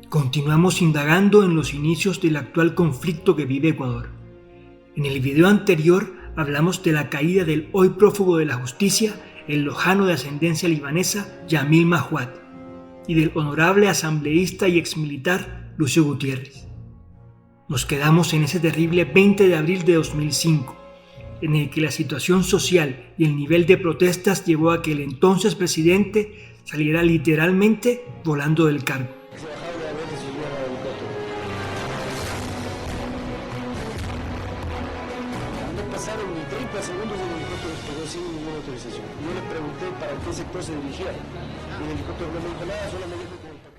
Continuamos indagando en los inicios del actual conflicto que vive Ecuador. En el video anterior hablamos de la caída del hoy prófugo de la justicia, el lojano de ascendencia libanesa Yamil Mahuad, y del honorable asambleísta y exmilitar Lucio Gutiérrez. Nos quedamos en ese terrible 20 de abril de 2005, en el que la situación social y el nivel de protestas llevó a que el entonces presidente saliera literalmente volando del cargo. No pasaron ni 30 segundos y el helicóptero despegó sin ninguna autorización. Yo le pregunté para qué sector se dirigía y el helicóptero no me dijo nada, solo me dijo que el paquete.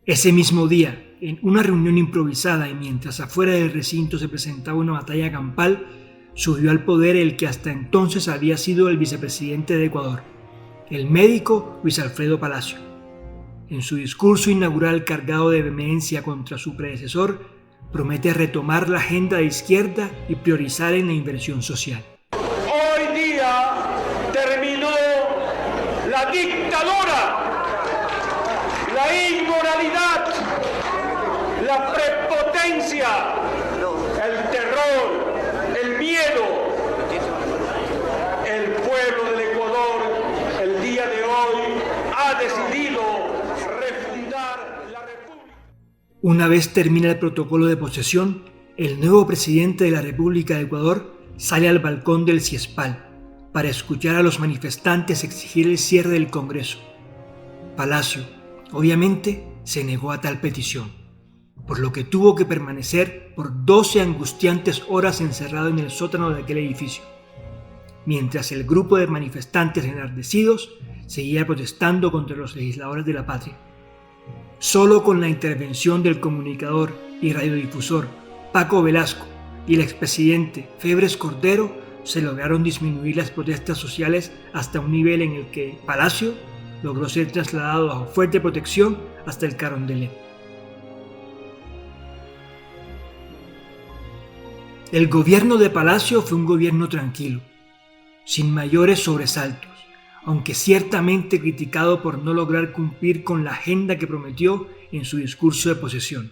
Ese mismo día, en una reunión improvisada y mientras afuera del recinto se presentaba una batalla campal, subió al poder el que hasta entonces había sido el vicepresidente de Ecuador, el médico Luis Alfredo Palacio. En su discurso inaugural cargado de vehemencia contra su predecesor, promete retomar la agenda de izquierda y priorizar en la inversión social. Hoy día terminó la dictadura, la inmoralidad, la prepotencia, el terror, el miedo. El pueblo del Ecuador el día de hoy ha decidido refundar la República. Una vez termina el protocolo de posesión, el nuevo presidente de la República de Ecuador sale al balcón del Ciespal para escuchar a los manifestantes exigir el cierre del Congreso. Palacio, obviamente, se negó a tal petición, por lo que tuvo que permanecer por 12 angustiantes horas encerrado en el sótano de aquel edificio, mientras el grupo de manifestantes enardecidos seguía protestando contra los legisladores de la patria. Solo con la intervención del comunicador y radiodifusor Paco Velasco y el expresidente Febres Cordero se lograron disminuir las protestas sociales hasta un nivel en el que Palacio logró ser trasladado bajo fuerte protección hasta el Carondelet. El gobierno de Palacio fue un gobierno tranquilo, sin mayores sobresaltos, aunque ciertamente criticado por no lograr cumplir con la agenda que prometió en su discurso de posesión.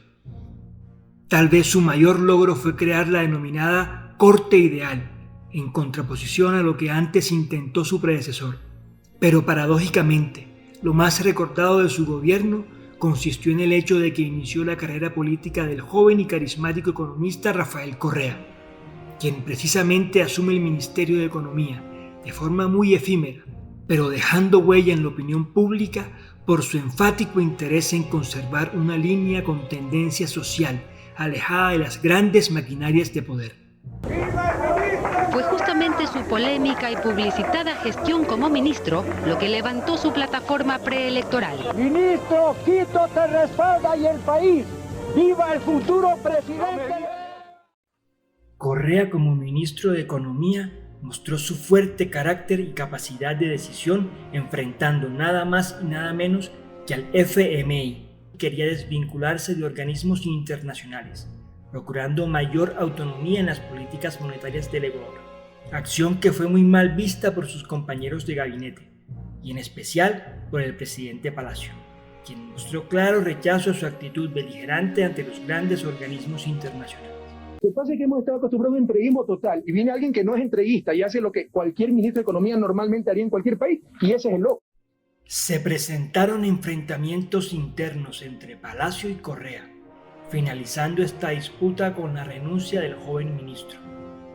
Tal vez su mayor logro fue crear la denominada Corte Ideal, en contraposición a lo que antes intentó su predecesor. Pero paradójicamente, lo más recordado de su gobierno consistió en el hecho de que inició la carrera política del joven y carismático economista Rafael Correa, quien precisamente asume el Ministerio de Economía de forma muy efímera, pero dejando huella en la opinión pública por su enfático interés en conservar una línea con tendencia social alejada de las grandes maquinarias de poder. Fue justamente su polémica y publicitada gestión como ministro lo que levantó su plataforma preelectoral. Ministro, Quito te respalda y el país. ¡Viva el futuro presidente! Correa, como ministro de Economía, mostró su fuerte carácter y capacidad de decisión enfrentando nada más y nada menos que al FMI. Quería desvincularse de organismos internacionales, procurando mayor autonomía en las políticas monetarias del Ecuador, acción que fue muy mal vista por sus compañeros de gabinete, y en especial por el presidente Palacio, quien mostró claro rechazo a su actitud beligerante ante los grandes organismos internacionales. Lo que pasa es que hemos estado acostumbrados a un entreguismo total y viene alguien que no es entreguista y hace lo que cualquier ministro de Economía normalmente haría en cualquier país y ese es el loco. Se presentaron enfrentamientos internos entre Palacio y Correa, finalizando esta disputa con la renuncia del joven ministro.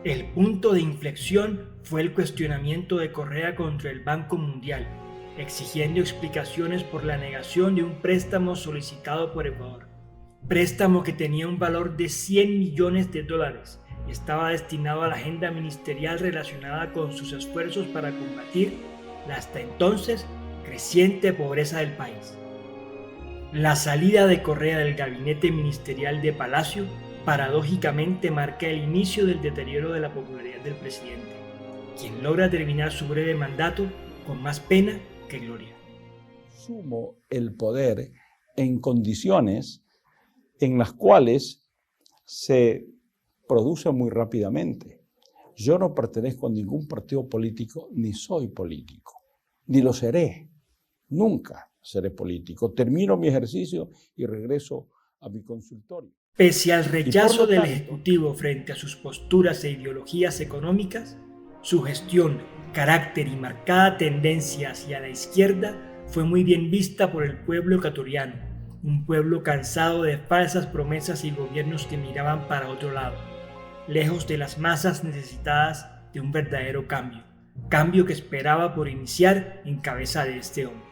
El punto de inflexión fue el cuestionamiento de Correa contra el Banco Mundial, exigiendo explicaciones por la negación de un préstamo solicitado por Ecuador. Préstamo que tenía un valor de $100 millones y estaba destinado a la agenda ministerial relacionada con sus esfuerzos para combatir la hasta entonces creciente pobreza del país. La salida de Correa del gabinete ministerial de Palacio paradójicamente marca el inicio del deterioro de la popularidad del presidente, quien logra terminar su breve mandato con más pena que gloria. Asumo el poder en condiciones en las cuales se produce muy rápidamente. Yo no pertenezco a ningún partido político, ni soy político, ni lo seré. Nunca seré político. Termino mi ejercicio y regreso a mi consultorio. Pese al rechazo del tanto, Ejecutivo frente a sus posturas e ideologías económicas, su gestión, carácter y marcada tendencia hacia la izquierda fue muy bien vista por el pueblo ecuatoriano, un pueblo cansado de falsas promesas y gobiernos que miraban para otro lado, lejos de las masas necesitadas de un verdadero cambio que esperaba por iniciar en cabeza de este hombre.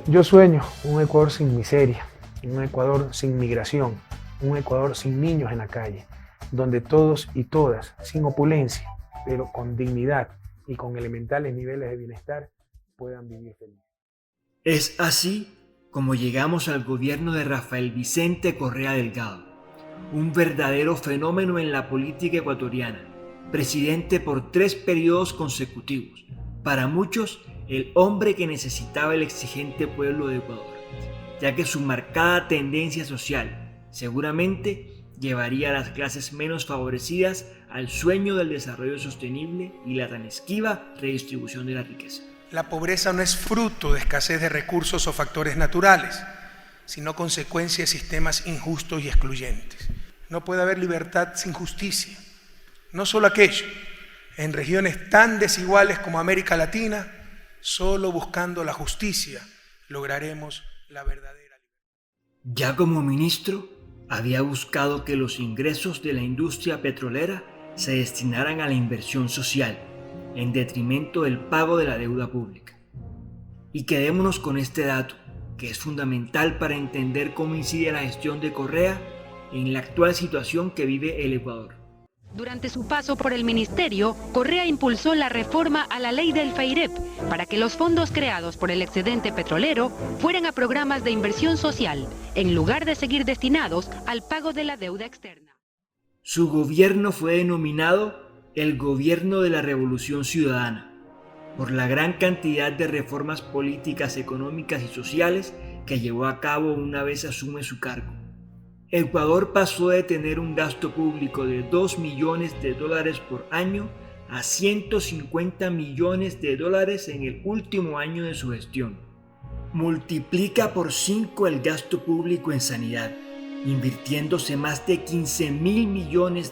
Yo sueño un Ecuador sin miseria, un Ecuador sin migración, un Ecuador sin niños en la calle, donde todos y todas, sin opulencia, pero con dignidad y con elementales niveles de bienestar, puedan vivir felices. Es así como llegamos al gobierno de Rafael Vicente Correa Delgado, un verdadero fenómeno en la política ecuatoriana, presidente por 3 periodos consecutivos, para muchos el hombre que necesitaba el exigente pueblo de Ecuador, ya que su marcada tendencia social seguramente llevaría a las clases menos favorecidas al sueño del desarrollo sostenible y la tan esquiva redistribución de la riqueza. La pobreza no es fruto de escasez de recursos o factores naturales, sino consecuencia de sistemas injustos y excluyentes. No puede haber libertad sin justicia. No solo aquello, en regiones tan desiguales como América Latina, solo buscando la justicia lograremos la verdadera libertad. Ya como ministro, había buscado que los ingresos de la industria petrolera se destinaran a la inversión social, en detrimento del pago de la deuda pública. Y quedémonos con este dato, que es fundamental para entender cómo incide la gestión de Correa en la actual situación que vive el Ecuador. Durante su paso por el ministerio, Correa impulsó la reforma a la ley del FAIREP para que los fondos creados por el excedente petrolero fueran a programas de inversión social, en lugar de seguir destinados al pago de la deuda externa. Su gobierno fue denominado el Gobierno de la Revolución Ciudadana, por la gran cantidad de reformas políticas, económicas y sociales que llevó a cabo una vez asume su cargo. Ecuador pasó de tener un gasto público de $2 millones por año a $150 millones en el último año de su gestión. Multiplica por 5 el gasto público en sanidad, invirtiéndose más de $15.000 millones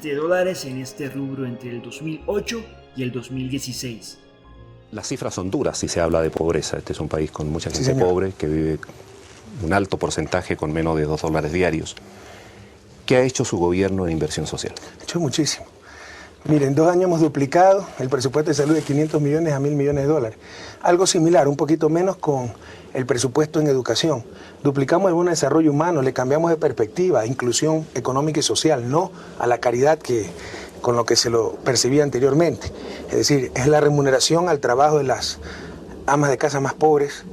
en este rubro entre el 2008 y el 2016. Las cifras son duras si se habla de pobreza. Este es un país con mucha gente pobre que vive un alto porcentaje con menos de $2 diarios. ¿Qué ha hecho su gobierno en inversión social? Ha hecho muchísimo. Miren, en 2 años hemos duplicado el presupuesto de salud de 500 millones a $1.000 millones. Algo similar, un poquito menos con el presupuesto en educación. Duplicamos el bono de desarrollo humano, le cambiamos de perspectiva, inclusión económica y social, no a la caridad con lo que se lo percibía anteriormente. Es decir, es la remuneración al trabajo de las amas de casa más pobres,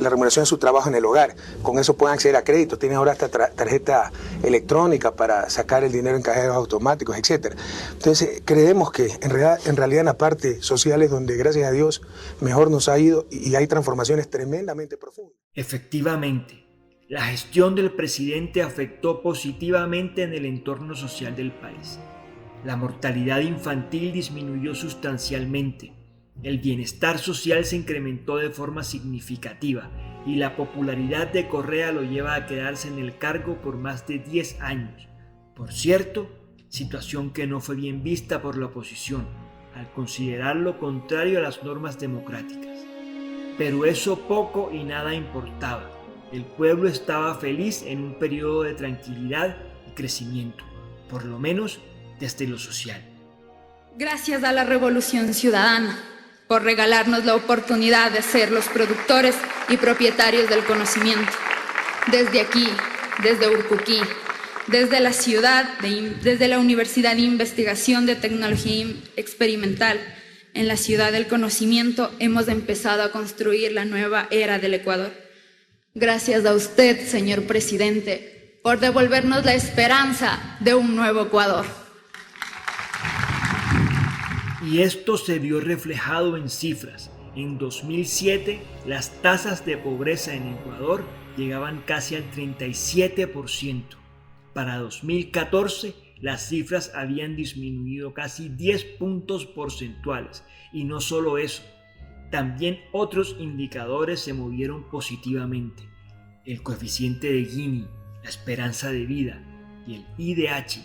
la remuneración de su trabajo en el hogar. Con eso pueden acceder a créditos, tienen ahora esta tarjeta electrónica para sacar el dinero en cajeros automáticos, etc. Entonces creemos que en realidad en la parte social es donde, gracias a Dios, mejor nos ha ido y hay transformaciones tremendamente profundas. Efectivamente, la gestión del presidente afectó positivamente en el entorno social del país. La mortalidad infantil disminuyó sustancialmente. El bienestar social se incrementó de forma significativa y la popularidad de Correa lo lleva a quedarse en el cargo por más de 10 años. Por cierto, situación que no fue bien vista por la oposición, al considerar lo contrario a las normas democráticas. Pero eso poco y nada importaba. El pueblo estaba feliz en un periodo de tranquilidad y crecimiento, por lo menos desde lo social. Gracias a la Revolución Ciudadana por regalarnos la oportunidad de ser los productores y propietarios del conocimiento. Desde aquí, desde Urcuquí, desde la ciudad, desde la Universidad de Investigación de Tecnología Experimental, en la ciudad del conocimiento, hemos empezado a construir la nueva era del Ecuador. Gracias a usted, señor presidente, por devolvernos la esperanza de un nuevo Ecuador. Y esto se vio reflejado en cifras. En 2007, las tasas de pobreza en Ecuador llegaban casi al 37%. Para 2014, las cifras habían disminuido casi 10 puntos porcentuales. Y no solo eso, también otros indicadores se movieron positivamente. El coeficiente de Gini, la esperanza de vida y el IDH,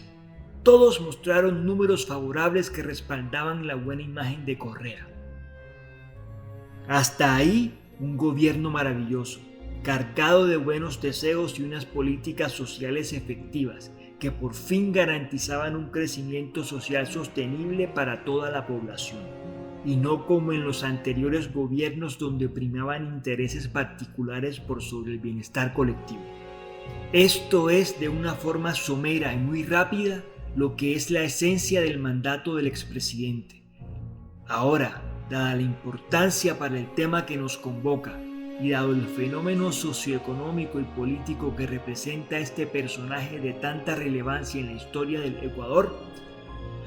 todos mostraron números favorables que respaldaban la buena imagen de Correa. Hasta ahí, un gobierno maravilloso, cargado de buenos deseos y unas políticas sociales efectivas que por fin garantizaban un crecimiento social sostenible para toda la población, y no como en los anteriores gobiernos donde primaban intereses particulares por sobre el bienestar colectivo. Esto es, de una forma somera y muy rápida, lo que es la esencia del mandato del expresidente. Ahora, dada la importancia para el tema que nos convoca y dado el fenómeno socioeconómico y político que representa este personaje de tanta relevancia en la historia del Ecuador,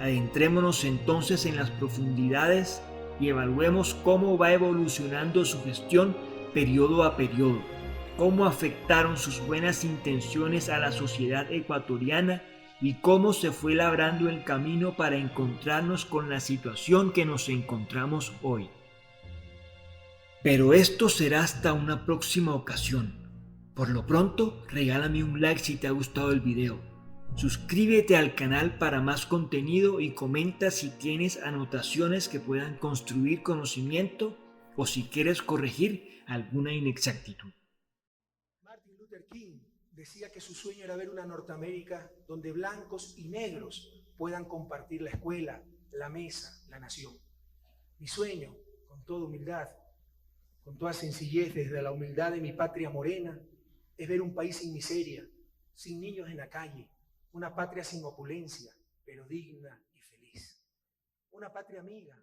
adentrémonos entonces en las profundidades y evaluemos cómo va evolucionando su gestión periodo a periodo, cómo afectaron sus buenas intenciones a la sociedad ecuatoriana y cómo se fue labrando el camino para encontrarnos con la situación que nos encontramos hoy. Pero esto será hasta una próxima ocasión. Por lo pronto, regálame un like si te ha gustado el video. Suscríbete al canal para más contenido y comenta si tienes anotaciones que puedan construir conocimiento o si quieres corregir alguna inexactitud. Martin Luther King decía que su sueño era ver una Norteamérica donde blancos y negros puedan compartir la escuela, la mesa, la nación. Mi sueño, con toda humildad, con toda sencillez, desde la humildad de mi patria morena, es ver un país sin miseria, sin niños en la calle, una patria sin opulencia, pero digna y feliz. Una patria amiga,